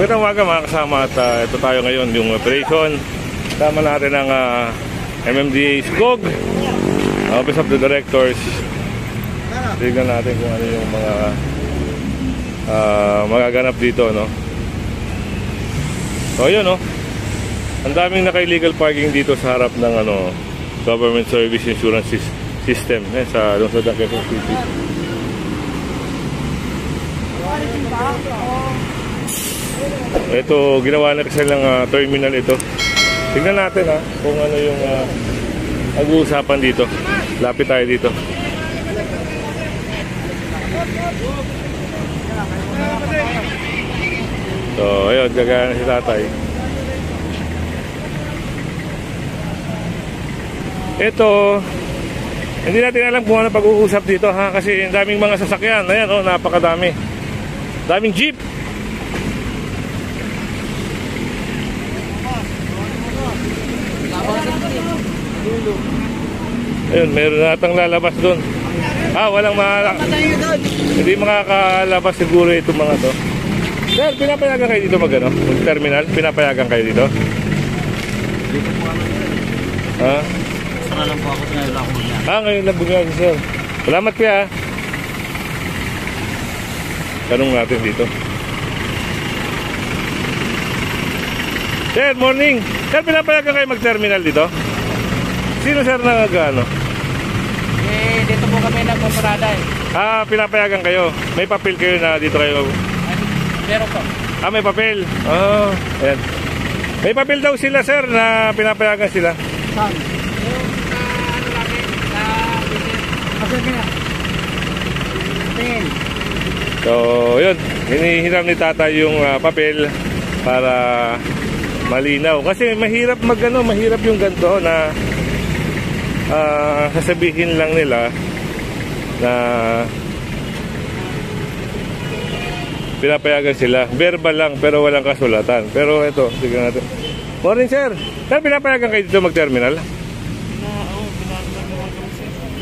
Magandang umaga mga kasama at ito tayo ngayon yung operation. Tama natin ang MMDA SCOG, Office of the Directors. Tignan natin kung ano yung mga magaganap dito, no? So yun, no? Ang daming naka-illegal parking dito sa harap ng Government Service Insurance System sa lungsod ng Quezon City. Ito, ginawa na kasi ng terminal ito. Tingnan natin kung ano yung pag-uusapan dito. Lapit tayo dito. So, ayun, gagana na si tatay. Ito, hindi natin alam kung ano pag-uusap dito kasi ang daming mga sasakyan. Ayan, napakadami. Daming jeep. Ayun, meron natang lalabas doon. Walang hindi makakalabas siguro itong mga to. Sir, pinapayagan kayo dito mag-terminal? Pinapayagan kayo dito? Saka lang po ako, ngayon lang ako magyan. Ngayon lang bumiyag, sir. Salamat kuya. Tanong natin dito. Sir, morning. Sir, pinapayagan kayo mag-terminal dito? Sino sir nagano? Dito po kami nagpaparada eh. Pinapayagan kayo. May papel kayo na dito kayo? Meron po. May papel. Ayan. May papel daw sila sir na pinapayagan sila. Saan? Yung namin, So, yun. Hinihiram ni tatay yung papel para malinaw. Kasi mahirap mahirap yung ganito na sasabihin lang nila na pinapayagan sila. Verbal lang pero walang kasulatan. Pero ito, tignan natin. Morning sir. Sir, pinapayagan kayo dito mag-terminal?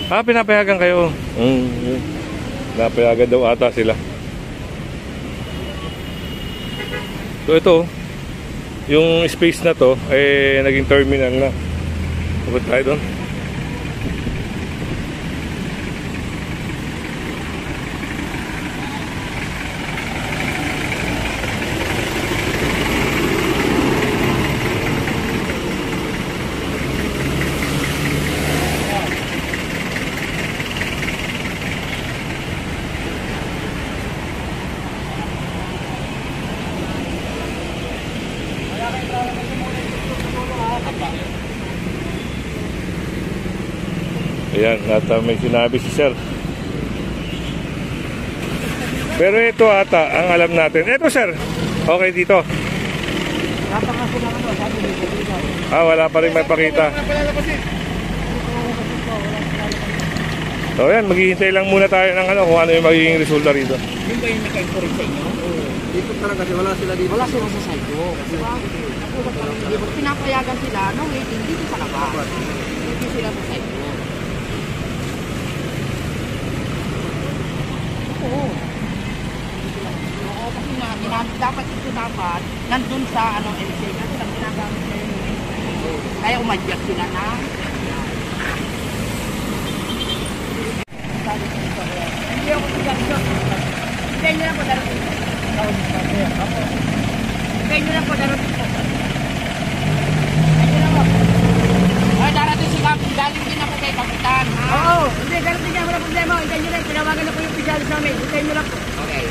Pinapayagan kayo. Pinapayagan daw ata sila. So ito, yung space na to naging terminal na. Pagod tayo doon. Ayan, at may sinabi si sir. Pero ito ata, ang alam natin. Ito sir, okay dito. Wala pa rin may pakita. So ayan, maghihintay lang muna tayo ng kung ano yung magiging resulta rito. Yung ba yung naka-encourage sa inyo? Dito talaga kasi wala sila dito. Wala sila sa site ko. Pinapayagan sila, no waiting dito sa labas. Hindi sila sa site ko. Oo, kasi dapat ito nandun sa LC kasi lang ginagamit na yun. Kaya umadyak sila na. Hindi ako siya. Hintayin nyo lang po darating. Hintayin nyo lang po darating. Darating sila, galing din ako kay Kapitan. Oo, hindi, darating niya, wala problema. Hintayin nyo lang, tinawagan na po yung opisyalis namin. Hintayin nyo lang po. Okay.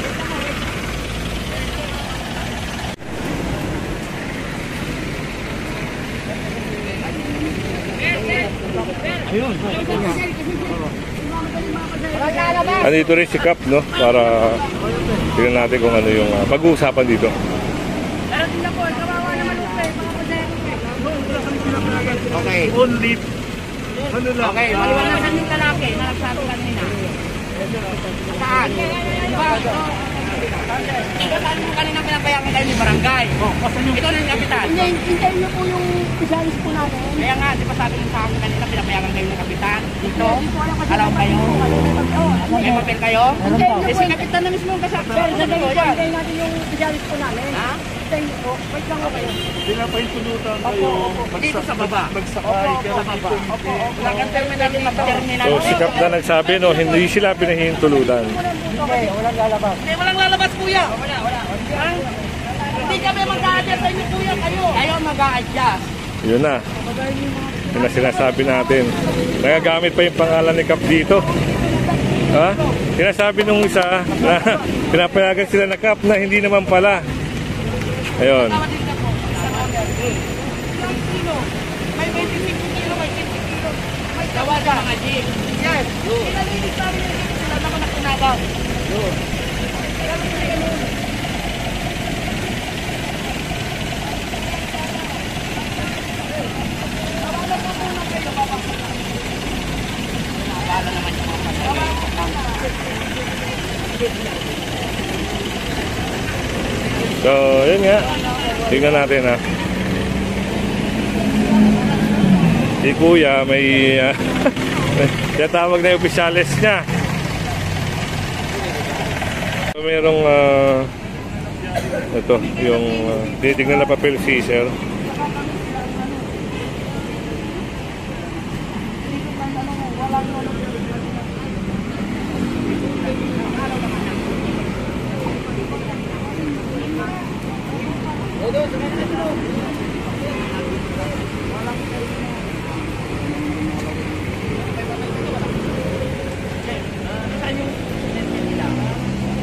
Ayun. Andito rin si Cap, no? Para tingnan natin kung ano yung pag-uusapan dito. Darating na po, kawawa naman po kayo. Okay. Only ano lang. Okay, maliwanagan yung lalaki na nagsabi kanina. Saan? Diba? Saan mo kanina pinapayagan kayo ni barangay? Ito na yung kapitan. Hintayin niyo po yung opisyalis po namin. Kaya nga, di ba sabi nyo sa akin kanina pinapayagan kayo ng kapitan? Dito? Alam kayo? May papel kayo? Si kapitan na mismo ang kasama. Hintayin natin yung opisyalis po namin. Ha? Wait lang ako kayo. Pinapahintulutan kayo. Dito sa baba. Magsakay ka na dito. Wala kang terminal dito. Terminal. So sikap na nagsabi, no, hindi sila pinahihintulutan. Hindi, walang lalabas kuya. Wala. Hindi kami mag-a-adjust sa inyo kuya. Kayo mag-a-adjust. Yun na. Yun na sinasabi natin. Nagagamit pa yung pangalan ni Cap dito. Ha? Sinasabi nung isa na pinapayagan sila na Cap na hindi naman pala. Ayun. May 25 kilo, may 50 kilo. May tawagan mga jeep. Yes. Pinalinis namin yung jeep. Sila naman ang tinawag. So, yun nga. Tingnan natin, ha. Si Kuya may tinatawag na yung opisyalis niya. So, merong ito, yung titignan na papel si sir.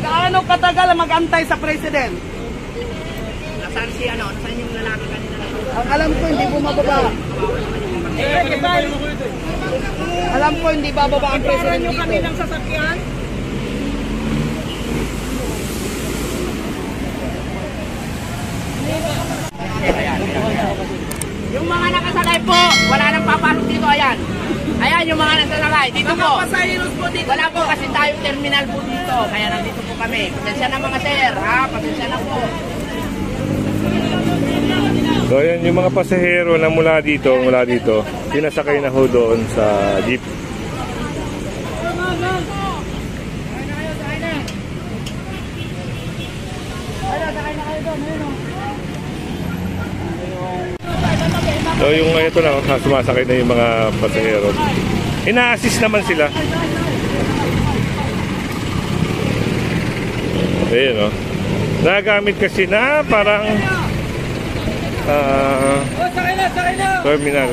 Gaano katagal mag-antay sa president? Nasaan si ano? Nasaan yung lalaki kanina? Ang alam ko hindi bumababa. Alam ko hindi bababa ang president dito. Kami ng sasakyan? Yung mga nakasakay po, wala nang papasok dito, ayan. Ayan yung mga nakasakay, dito po. Wala po kasi tayong terminal po dito, kaya nandito po kami. Pasensya na mga sir, ha? Pasensya na po. So ayan yung mga pasahero na mula dito, pinasakay na ho doon sa jeep. So yung ito na, sumasakay na yung mga pasahero. Ina-assist naman sila. Ayun, no? Nagamit kasi na parang terminal.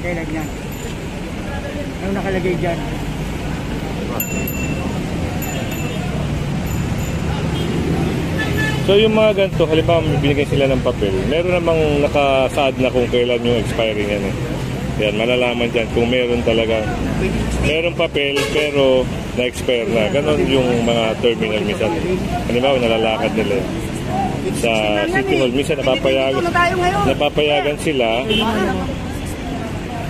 Kailan yan? Ang nakalagay dyan. So yung mga ganito, halimbawa binigyan sila ng papel, meron namang nakasaad na kung kailan yung expiring yan. Yan, malalaman dyan kung meron talaga. Meron papel pero na-expire na. Ganon yung mga terminal minsan. Halimbawa nalalakad nila sa City Hall. Minsan napapayagan sila.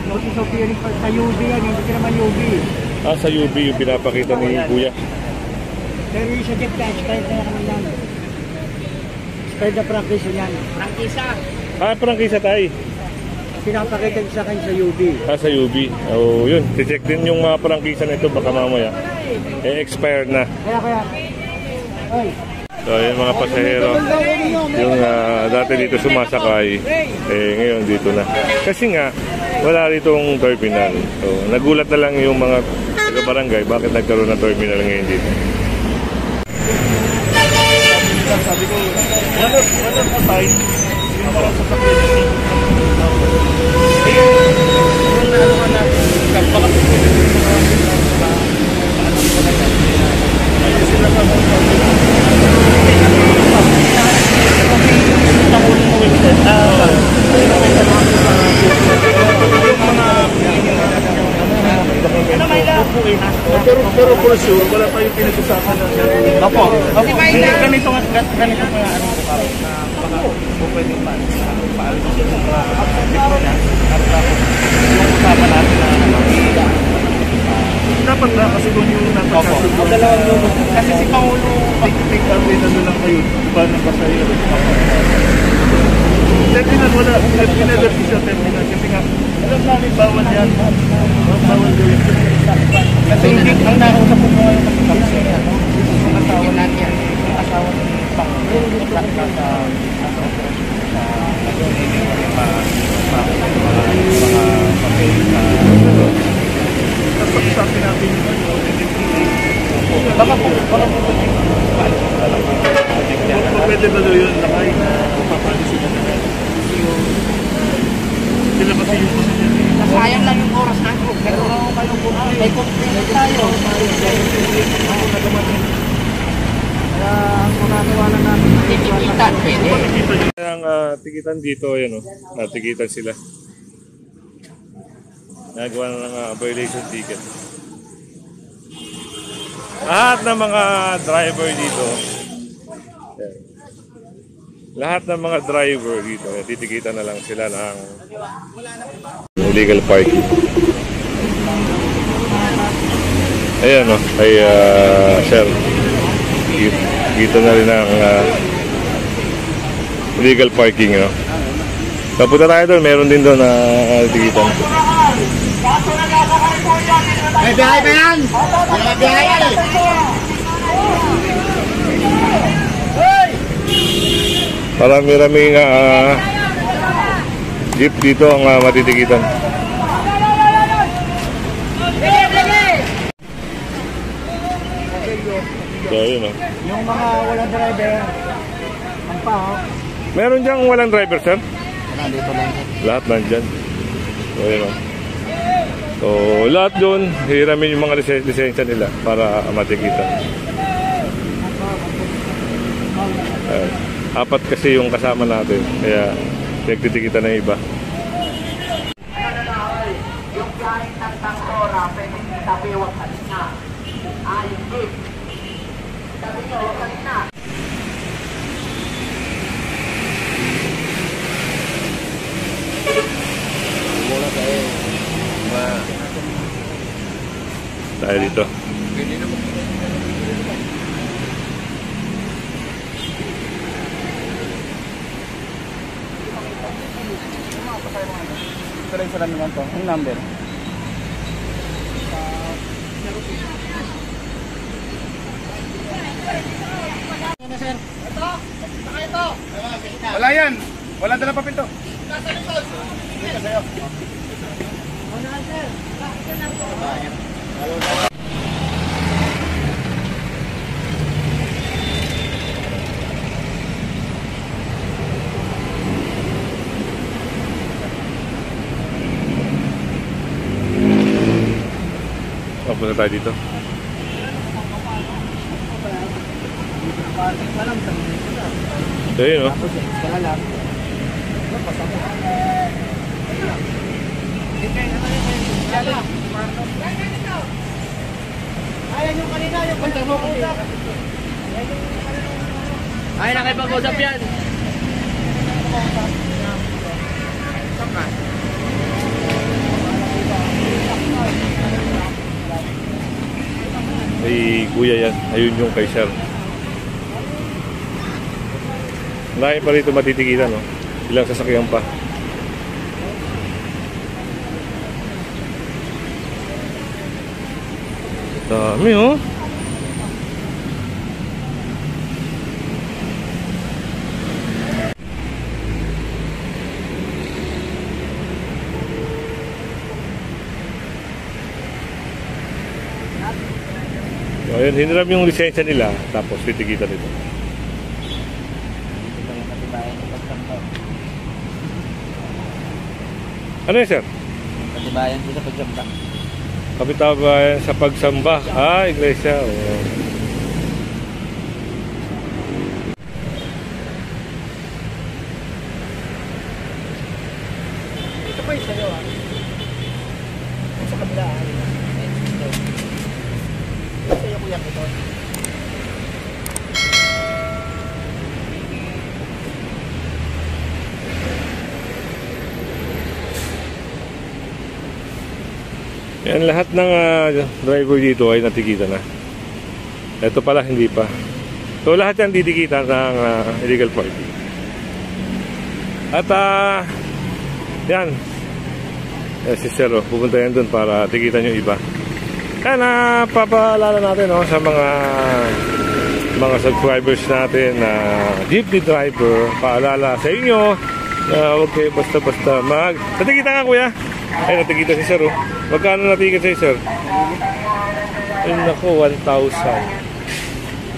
Notice of hearing sa UB yan, hindi naman UB. Sa UB yung pinapakita ni Kuya. Pero yung sa jet cash, kahit na naman yan. Kahit na practice yan. Prangkisa. Prangkisa tayo. Pinapakita sa akin sa UB. Sa UB. Oh, yun. Check din yung mga prangkisa nito baka mamaya. Expired na. Kaya. Ay. So, yung mga pasahero, yung dati dito sumasakay, ngayon dito na. Kasi nga, wala ditong terminal. So, nagulat na lang yung mga taga-barangay bakit nagkaroon ng terminal ngayon dito. Sabi ko, wala pa tayo. Yung parang sa pero for sure, wala pa yung pinag-usapan na Opo. Ganito nga ano ko na baka pwede pa paalis ko sa yung usapan natin na dapat na kasi doon yung napagsasunod. Dalawang lumo. Kasi si Paolo, take away na doon lang kayo. Diba nang pasahero? Terminal, wala. Terminal siya, terminal. Kasi nga, alam namin bawal yan. Bawal gawin. Kasi hindi, ang nakausap ko ngayon kasi kami yung asawa natin. Yung asawa ng Panginoon. Yung sa papel na napag-usapin natin yung baka po pwede ba daw yun nakay na papaalisin na naman sila kasi yung position Sayang lang yung oras natin. Pero may complaint tayo. Kaya ang mananiwala namin tikitan, pwede. Ang tikitan dito, yan o. Tikitan sila. Nagawa na ng violation ticket. Lahat ng mga driver dito, yan. Lahat ng mga driver dito, titikitan na lang sila ng illegal parking. Ayan o, ay sir, kita na rin ang illegal parking. No? Kapunta tayo doon, meron din doon na titikitan. May biyahe pa yan? May biyahe yan eh. Marami-raming jeep dito ang matitikitan. So, yun o. yung mga walang driver ang pao Meron diyang walang driver, sir? nandito lang Lahat nandyan. So, yun o. So, lahat doon, hiramin yung mga lisensya nila para matikitan. Apat kasi yung kasama natin, kaya nagtitikitan na iba. Yung kahit ng tangkora, pwede sabi huwag kanina. Yung jeep. Sabi nyo, huwag kanina. Tayo dito. Sila naman to ang number wala yan wala dala pa pinto nasa likod dito sa'yo Punta tayo dito. So, yun o. Ayan yung kanina, yung punta mo ko. Ay, nakipag-usap yan. Ay, kuya yan. Ayun yung kay sir. Marami pa rito matitikitan, no? Ilang sasakyan pa. Dami, oh. So, ayun, hiniram yung lisensya nila, tapos titikitan nito. Ano yun, sir? Katibayan ko sa pagsamba Kapitabayan sa pagsamba. Iglesia. Oh. ito pa yung sa'yo sa kabila sa'yo kuya ito Yan, lahat ng driver dito ay natikitan na. Ito pala hindi pa. So lahat yan titikitan ng illegal parking. At yan. Si Sir, pupunta yan dun para tikitan yung iba. Kaya papaalala natin sa mga subscribers natin na jeepney driver, paalala sa inyo na huwag kayo basta-basta natikita nga kuya. Ay, natikita si Sir. Magkano natikita si Sir? Ay nako, 1,000.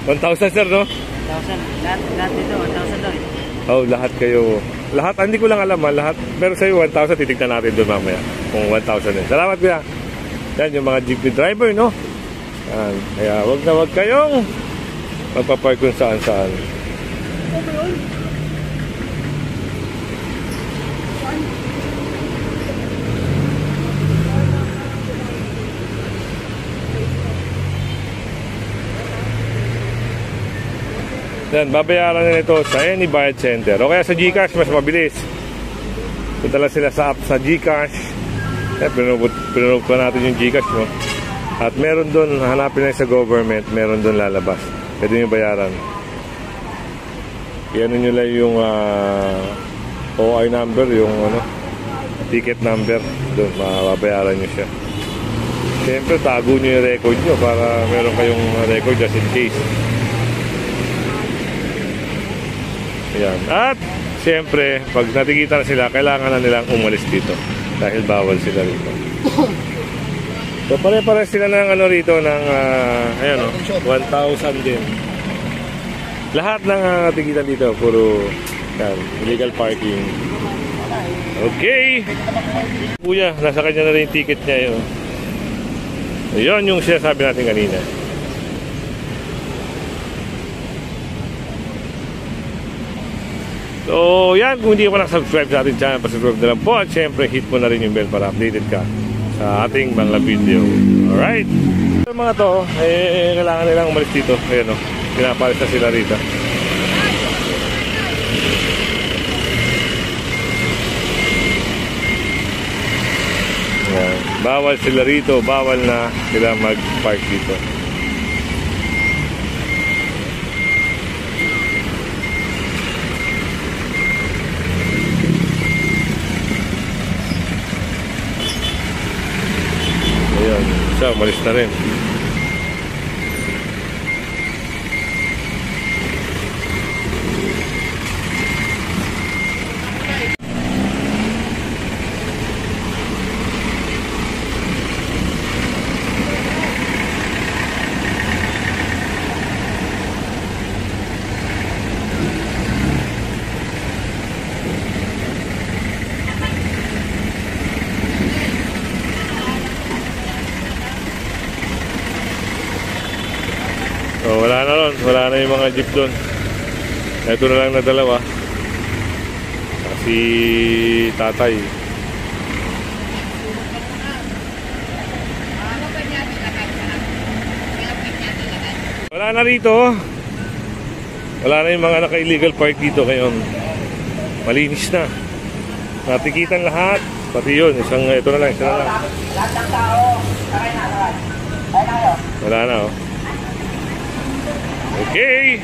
1,000 Sir, no? 1,000. Lahat dito, 1,000 lang. Oh, lahat kayo. Lahat, hindi ko lang alam lahat. Pero sa'yo 1,000, titignan natin doon mamaya. Kung 1,000 din. Salamat kuya. Yan yung mga jeepney driver, no? Yan. Kaya wag kayong magpapark kung saan-saan. Yan, babayaran nila ito sa any bayad center. O kaya sa GCash, mas mabilis. Punta lang sila sa app sa GCash. Pinunod pa natin yung GCash, no? At meron doon, hanapin na sa government, meron doon lalabas. Pwede nyo bayaran. Iyan nyo lang yung OI number, yung ticket number. Doon, mababayaran nyo siya. Siyempre, tago nyo yung record nyo para meron kayong record just in case. Yan. At siyempre, pag natikita na sila, kailangan na nilang umalis dito dahil bawal sila rito. So pare-pare sila ng rito ng 1,000 din. Lahat ng natikita dito puro illegal parking. Okay. Kuya, nasa kanya na rin yung ticket niya yun. Ayun yung sinasabi natin kanina. So, yan. Kung hindi ka pa nakasubscribe sa ating channel, pasubscribe na lang po. At syempre, hit mo na rin yung bell para updated ka sa ating mga video. Alright. Yung mga to, kailangan nilang umalis dito. Ayan o. Pinapalis na sila rito. Ayan. Bawal sila rito. Bawal na sila mag-park dito. Ayan, siya, umalis na rin. So, wala na ron. Wala na yung mga jeep doon. Ito na lang na dalawa. Si tatay. Wala na rito. Wala na yung mga naka-illegal park dito ngayon. Malinis na. Natikitan lahat. Pati yun. Ito na lang. Isa na lang. Lahat ng tao, sakay na. Wala na, oh. Okay.